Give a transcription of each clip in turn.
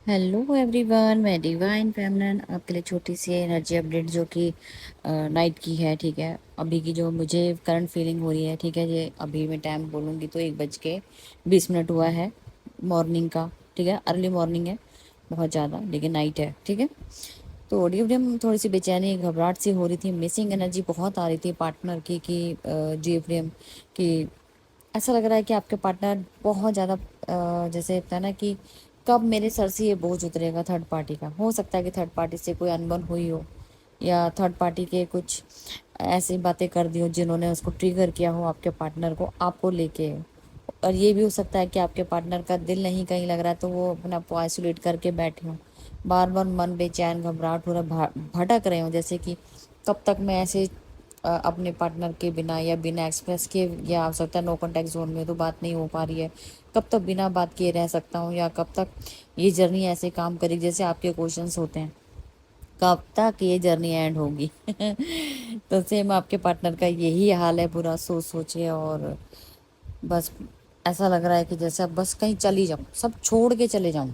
Hello everyone, मैं divine फेमनन आपके लिए छोटी सी एनर्जी अपडेट जो कि नाइट की है। ठीक है, अभी की जो मुझे करंट फीलिंग हो रही है। ठीक है, ये अभी मैं टाइम बोलूँगी तो 1:20 हुआ है मॉर्निंग का। ठीक है, अर्ली मॉर्निंग है बहुत ज़्यादा, लेकिन नाइट है। ठीक है, तो ऑडियो थोड़ी सी बेचैनी घबराहट सी हो रही थी, मिसिंग एनर्जी बहुत आ रही थी पार्टनर की कि जी कि ऐसा लग रहा है कि आपके पार्टनर बहुत ज़्यादा जैसे होता है ना कि कब मेरे सर से ये बोझ उतरेगा। थर्ड पार्टी का हो सकता है कि थर्ड पार्टी से कोई अनबन हुई हो, या थर्ड पार्टी के कुछ ऐसी बातें कर दी हो जिन्होंने उसको ट्रिगर किया हो आपके पार्टनर को आपको लेके। और ये भी हो सकता है कि आपके पार्टनर का दिल नहीं कहीं लग रहा है, तो वो अपने आप को आइसोलेट करके बैठे हों। बार बार मन बेचैन घबराहट हो रहा, भटक रहे हो, जैसे कि कब तक मैं ऐसे अपने पार्टनर के बिना या बिना एक्सप्रेस के, या हो सकता है नो कॉन्टैक्ट जोन में तो बात नहीं हो पा रही है, कब तक बिना बात किए रह सकता हूँ, या कब तक ये जर्नी ऐसे काम करेगी। जैसे आपके क्वेश्चंस होते हैं, कब तक ये जर्नी एंड होगी। तो सेम आपके पार्टनर का यही हाल है, पूरा सोच सोचे। और बस ऐसा लग रहा है कि जैसे अब बस कहीं चली जाऊँ, सब छोड़ के चले जाऊँ।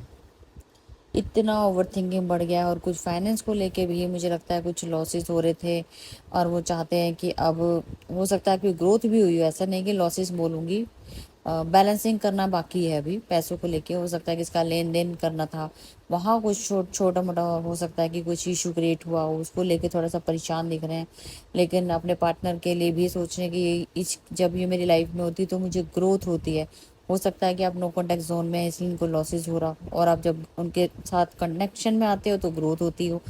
इतना ओवर थिंकिंग बढ़ गया है। और कुछ फाइनेंस को लेके भी मुझे लगता है कुछ लॉसेस हो रहे थे, और वो चाहते हैं कि अब हो सकता है कि ग्रोथ भी हुई हो, ऐसा नहीं कि लॉसेस बोलूँगी। बैलेंसिंग करना बाकी है अभी पैसों को लेके। हो सकता है कि इसका लेन देन करना था, वहाँ कुछ छोटा मोटा हो सकता है कि कुछ इशू क्रिएट हुआ हो, उसको लेके थोड़ा सा परेशान दिख रहे हैं। लेकिन अपने पार्टनर के लिए भी सोच रहे हैं कि इस जब ये मेरी लाइफ में होती तो मुझे ग्रोथ होती है। हो सकता है कि आप नो कॉन्टैक्ट जोन में है इसलिए इनको लॉसेस हो रहा, और आप जब उनके साथ कनेक्शन में आते हो तो ग्रोथ होती हो।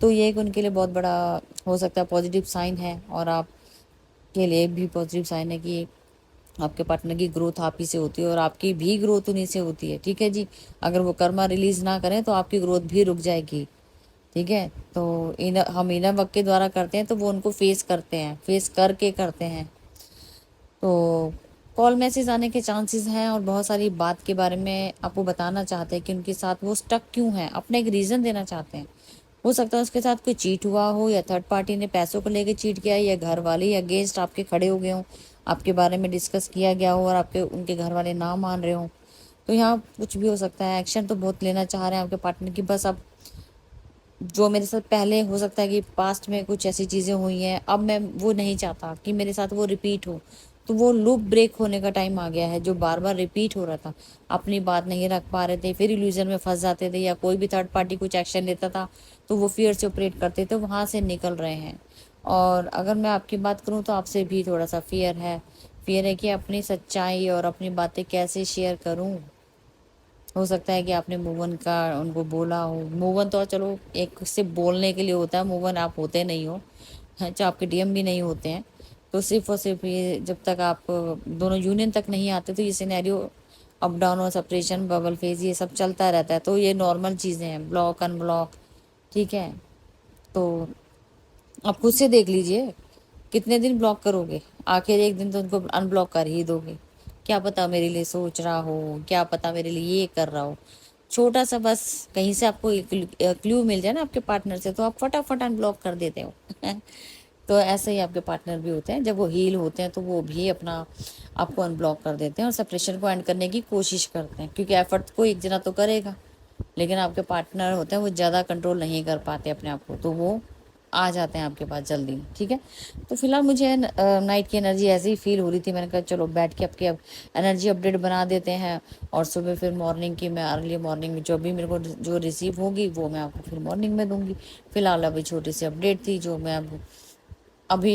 तो ये एक उनके लिए बहुत बड़ा हो सकता है पॉजिटिव साइन है, और आपके लिए भी पॉजिटिव साइन है कि आपके पार्टनर की ग्रोथ आप ही से होती है, और आपकी भी ग्रोथ उन्हीं से होती है। ठीक है जी, अगर वो कर्मा रिलीज ना करें तो आपकी ग्रोथ भी रुक जाएगी। ठीक है, तो हम इनर वर्क के द्वारा करते हैं, तो वो उनको फेस करते हैं, फेस करके करते हैं। तो कॉल मैसेज आने के चांसेस हैं, और बहुत सारी बात के बारे में आपको बताना चाहते हैं कि उनके साथ वो स्टक क्यों है, अपना एक रीज़न देना चाहते हैं। हो सकता है उसके साथ कोई चीट हुआ हो, या थर्ड पार्टी ने पैसों को लेके चीट किया, या घर वाले या अगेंस्ट आपके खड़े हो गए हों, आपके बारे में डिस्कस किया गया हो और आपके उनके घर वाले ना मान रहे हों। तो यहाँ कुछ भी हो सकता है। एक्शन तो बहुत लेना चाह रहे हैं आपके पार्टनर की, बस अब जो मेरे साथ पहले हो सकता है कि पास्ट में कुछ ऐसी चीज़ें हुई हैं, अब मैं वो नहीं चाहता कि मेरे साथ वो रिपीट हो। तो वो लूप ब्रेक होने का टाइम आ गया है, जो बार बार रिपीट हो रहा था। अपनी बात नहीं रख पा रहे थे, फिर इल्यूजन में फंस जाते थे, या कोई भी थर्ड पार्टी कुछ एक्शन लेता था तो वो फियर से ऑपरेट करते थे, वहाँ से निकल रहे हैं। और अगर मैं आपकी बात करूँ तो आपसे भी थोड़ा सा फियर है। फियर है कि अपनी सच्चाई और अपनी बातें कैसे शेयर करूँ। हो सकता है कि आपने मूवन का उनको बोला हो। मूवन तो चलो एक सिर्फ बोलने के लिए होता है, मूवन आप होते नहीं हो, अच्छा आपके डीएम भी नहीं होते हैं। तो सिर्फ और सिर्फ ये जब तक आप दोनों यूनियन तक नहीं आते तो ये सिनेरियो अप डाउन और सेपरेशन बबल फेज ये सब चलता रहता है। तो ये नॉर्मल चीज़ें हैं, ब्लॉक अनब्लॉक। ठीक है, तो आप खुद से देख लीजिए कितने दिन ब्लॉक करोगे। आखिर एक दिन तो उनको अनब्लॉक कर ही दोगे। क्या पता मेरे लिए सोच रहा हो, क्या पता मेरे लिए ये कर रहा हो। छोटा सा बस कहीं से आपको क्लू मिल जाए ना आपके पार्टनर से, तो आप फटाफट अनब्लॉक कर देते हो। तो ऐसे ही आपके पार्टनर भी होते हैं, जब वो हील होते हैं तो वो भी अपना आपको अनब्लॉक कर देते हैं और सेपरेशन को एंड करने की कोशिश करते हैं, क्योंकि एफर्ट को एक जना तो करेगा। लेकिन आपके पार्टनर होते हैं वो ज़्यादा कंट्रोल नहीं कर पाते अपने आप को, तो वो आ जाते हैं आपके पास जल्दी। ठीक है, तो फिलहाल मुझे नाइट की एनर्जी ऐसे ही फील हो रही थी, मैंने कहा चलो बैठ के आपकी अब एनर्जी अपडेट बना देते हैं। और सुबह फिर मॉर्निंग की मैं अर्ली मॉर्निंग में जो भी मेरे को जो रिसीव होगी वो मैं आपको फिर मॉर्निंग में दूंगी। फिलहाल अभी छोटी सी अपडेट थी जो मैं अब अभी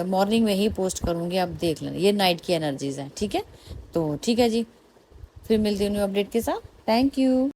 मॉर्निंग में ही पोस्ट करूँगी, आप देख लेना। ये नाइट की एनर्जीज हैं। ठीक है, तो ठीक है जी, फिर मिलती हूँ न्यू अपडेट के साथ। Thank you.